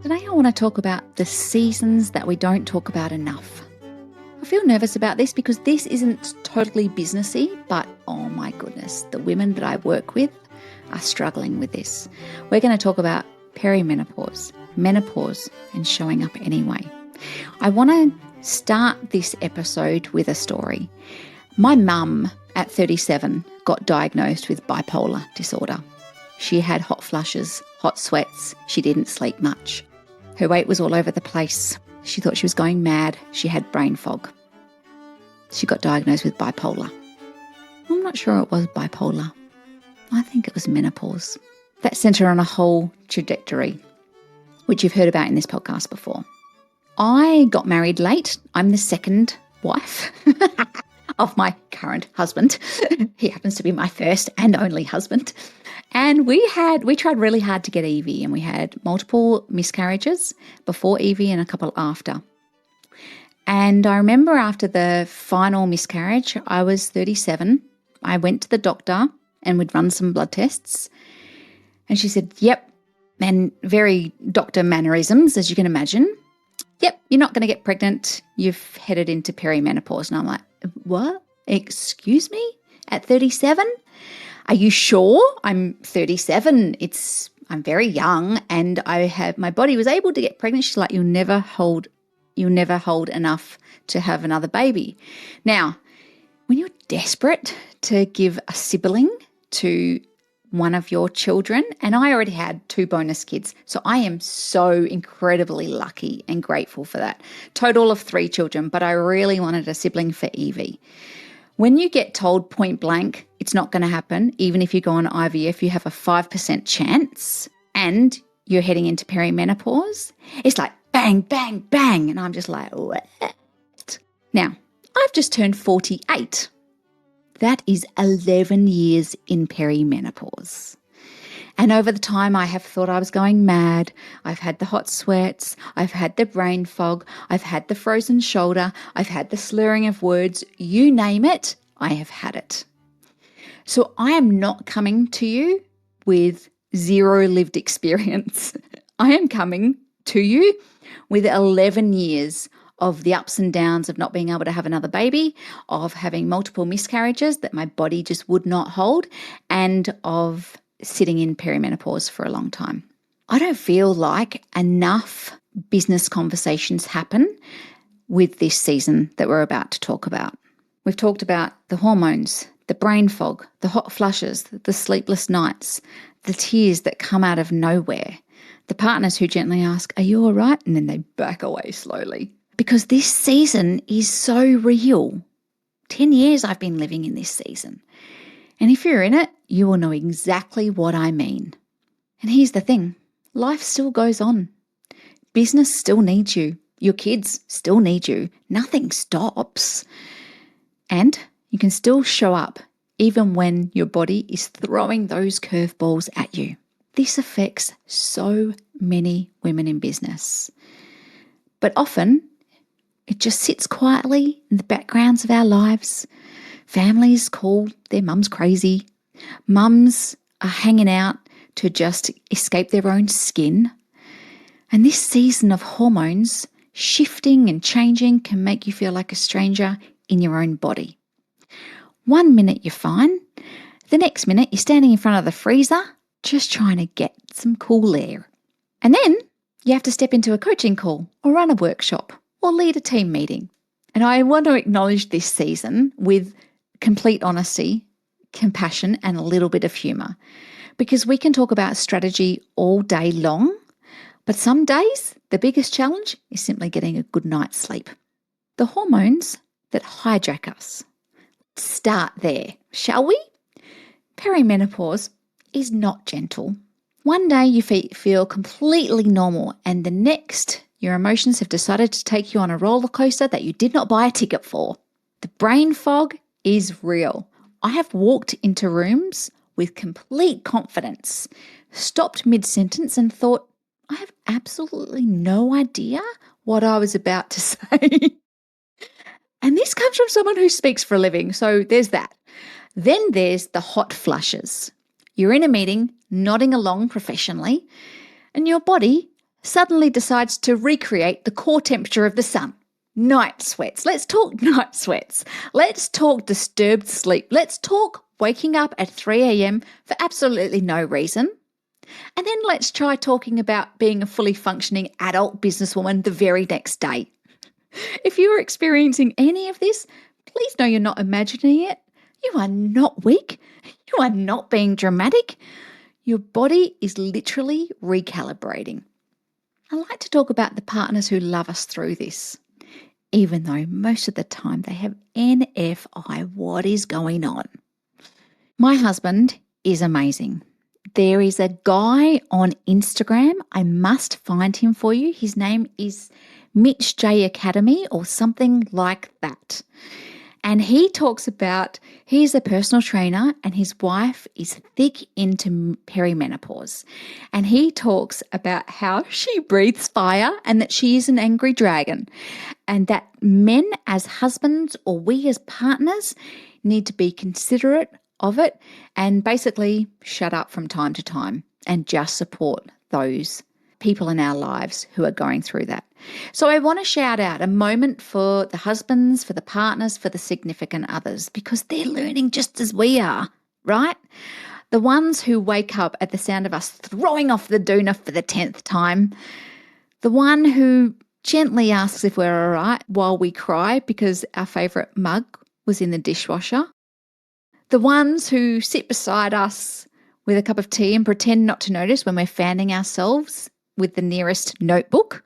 Today I want to talk about the seasons that we don't talk about enough. I feel nervous about this because this isn't totally businessy, but oh my goodness, the women that I work with are struggling with this. We're going to talk about perimenopause, menopause, and showing up anyway. I want to start this episode with a story. My mum at 37 got diagnosed with bipolar disorder. She had hot flushes, hot sweats. She didn't sleep much. Her weight was all over the place. She thought she was going mad. She had brain fog. She got diagnosed with bipolar. I'm not sure it was bipolar. I think it was menopause. That sent her on a whole trajectory, which you've heard about in this podcast before. I got married late. I'm the second wife of my current husband. He happens to be my first and only husband. And we tried really hard to get Evie, and we had multiple miscarriages before Evie and a couple after. And I remember after the final miscarriage, I was 37. I went to the doctor and we'd run some blood tests. And she said, yep, and very doctor mannerisms, as you can imagine. Yep, you're not going to get pregnant. You've headed into perimenopause. And I'm like, what? Excuse me? At 37? Are you sure? I'm 37. I'm very young, and my body was able to get pregnant. She's like, you'll never hold enough to have another baby. Now, when you're desperate to give a sibling to one of your children, and I already had 2 bonus kids, so I am so incredibly lucky and grateful for that. Total of 3 children, but I really wanted a sibling for Evie. When you get told point blank, it's not going to happen, even if you go on IVF, you have a 5% chance, and you're heading into perimenopause, it's like bang, bang, bang. And I'm just like, what? Now, I've just turned 48. That is 11 years in perimenopause. And over the time, I have thought I was going mad. I've had the hot sweats. I've had the brain fog. I've had the frozen shoulder. I've had the slurring of words. You name it, I have had it. So I am not coming to you with 0 lived experience. I am coming to you with 11 years of the ups and downs of not being able to have another baby, of having multiple miscarriages that my body just would not hold, and of sitting in perimenopause for a long time. I don't feel like enough business conversations happen with this season that we're about to talk about. We've talked about the hormones, the brain fog, the hot flushes, the sleepless nights, the tears that come out of nowhere, the partners who gently ask, are you all right? And then they back away slowly. Because this season is so real. 10 years I've been living in this season. And if you're in it, you will know exactly what I mean. And here's the thing, life still goes on. Business still needs you. Your kids still need you. Nothing stops. And you can still show up even when your body is throwing those curveballs at you. This affects so many women in business. But often, it just sits quietly in the backgrounds of our lives. Families call their mums crazy. Mums are hanging out to just escape their own skin. And this season of hormones shifting and changing can make you feel like a stranger in your own body. 1 minute you're fine. The next minute you're standing in front of the freezer just trying to get some cool air. And then you have to step into a coaching call or run a workshop or lead a team meeting. And I want to acknowledge this season with complete honesty, compassion, and a little bit of humour. Because we can talk about strategy all day long, but some days the biggest challenge is simply getting a good night's sleep. The hormones that hijack us. Let's start there, shall we? Perimenopause is not gentle. One day you feel completely normal, and the next your emotions have decided to take you on a roller coaster that you did not buy a ticket for. The brain fog is real. I have walked into rooms with complete confidence, stopped mid-sentence and thought, I have absolutely no idea what I was about to say. And this comes from someone who speaks for a living, so there's that. Then there's the hot flushes. You're in a meeting, nodding along professionally, and your body suddenly decides to recreate the core temperature of the sun. Night sweats. Let's talk night sweats. Let's talk disturbed sleep. Let's talk waking up at 3 a.m. for absolutely no reason. And then let's try talking about being a fully functioning adult businesswoman the very next day. If you are experiencing any of this, please know you're not imagining it. You are not weak. You are not being dramatic. Your body is literally recalibrating. I like to talk about the partners who love us through this, even though most of the time they have NFI, what is going on? My husband is amazing. There is a guy on Instagram. I must find him for you. His name is Mitch J Academy or something like that. And he talks about, he's a personal trainer and his wife is thick into perimenopause. And he talks about how she breathes fire and that she is an angry dragon. And that men as husbands or we as partners need to be considerate of it and basically shut up from time to time and just support those people in our lives who are going through that. So I want to shout out a moment for the husbands, for the partners, for the significant others, because they're learning just as we are, right? The ones who wake up at the sound of us throwing off the doona for the 10th time. The one who gently asks if we're all right while we cry because our favourite mug was in the dishwasher. The ones who sit beside us with a cup of tea and pretend not to notice when we're fanning ourselves with the nearest notebook.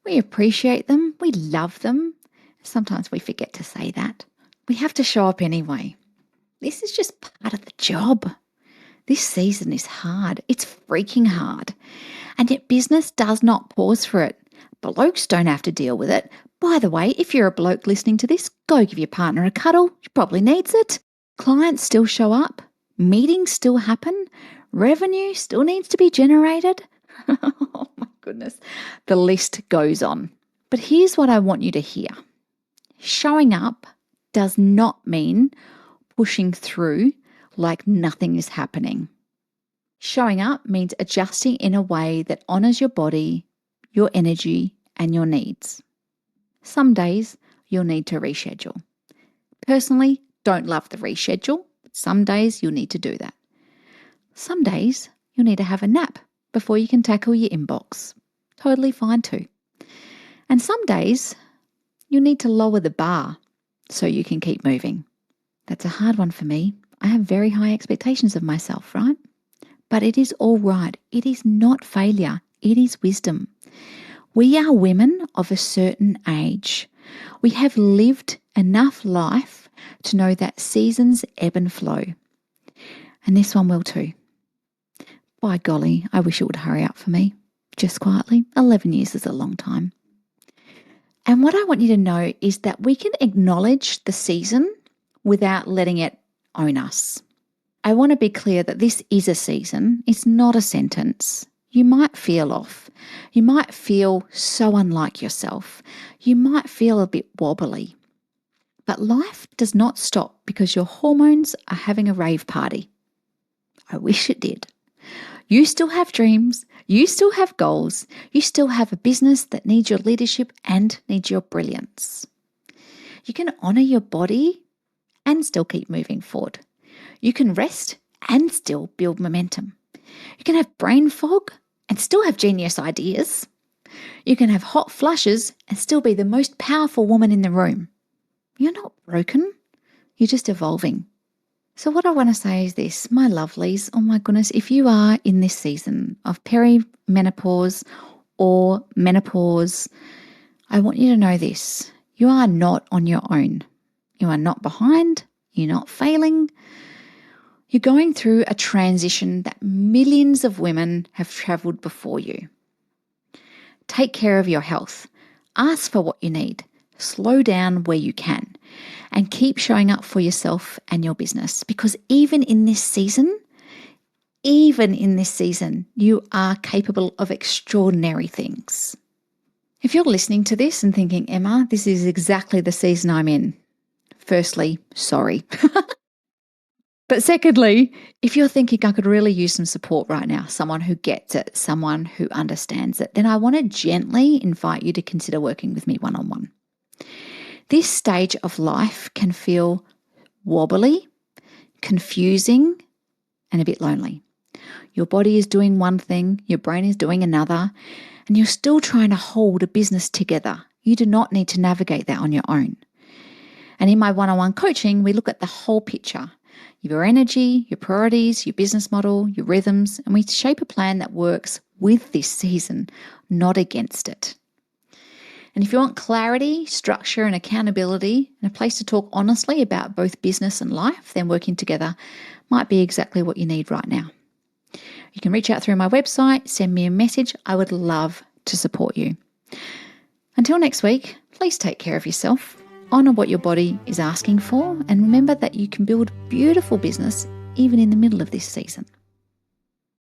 We appreciate them. We love them. Sometimes we forget to say that. We have to show up anyway. This is just part of the job. This season is hard. It's freaking hard. And yet business does not pause for it. Blokes don't have to deal with it. By the way, if you're a bloke listening to this, go give your partner a cuddle. She probably needs it. Clients still show up. Meetings still happen. Revenue still needs to be generated. Oh my goodness. The list goes on. But here's what I want you to hear. Showing up does not mean pushing through like nothing is happening. Showing up means adjusting in a way that honors your body, your energy, and your needs. Some days you'll need to reschedule. Personally, don't love the reschedule. Some days you'll need to do that. Some days you'll need to have a nap before you can tackle your inbox. Totally fine too. And some days you'll need to lower the bar so you can keep moving. That's a hard one for me. I have very high expectations of myself, right? But it is all right. It is not failure. It is wisdom. We are women of a certain age. We have lived enough life to know that seasons ebb and flow. And this one will too. By golly, I wish it would hurry up for me. Just quietly, 11 years is a long time. And what I want you to know is that we can acknowledge the season without letting it own us. I want to be clear that this is a season. It's not a sentence. You might feel off. You might feel so unlike yourself. You might feel a bit wobbly. But life does not stop because your hormones are having a rave party. I wish it did. You still have dreams. You still have goals. You still have a business that needs your leadership and needs your brilliance. You can honor your body and still keep moving forward. You can rest and still build momentum. You can have brain fog and still have genius ideas. You can have hot flushes and still be the most powerful woman in the room. You're not broken. You're just evolving. So what I want to say is this, my lovelies, oh my goodness, if you are in this season of perimenopause or menopause, I want you to know this. You are not on your own. You are not behind. You're not failing. You're going through a transition that millions of women have travelled before you. Take care of your health. Ask for what you need. Slow down where you can. And keep showing up for yourself and your business. Because even in this season, you are capable of extraordinary things. If you're listening to this and thinking, Emma, this is exactly the season I'm in. Firstly, sorry. But secondly, if you're thinking I could really use some support right now, someone who gets it, someone who understands it, then I want to gently invite you to consider working with me one-on-one. This stage of life can feel wobbly, confusing, and a bit lonely. Your body is doing one thing, your brain is doing another, and you're still trying to hold a business together. You do not need to navigate that on your own. And in my one-on-one coaching, we look at the whole picture, your energy, your priorities, your business model, your rhythms, and we shape a plan that works with this season, not against it. And if you want clarity, structure, and accountability, and a place to talk honestly about both business and life, then working together might be exactly what you need right now. You can reach out through my website, send me a message. I would love to support you. Until next week, please take care of yourself. Honour what your body is asking for, and remember that you can build beautiful business even in the middle of this season.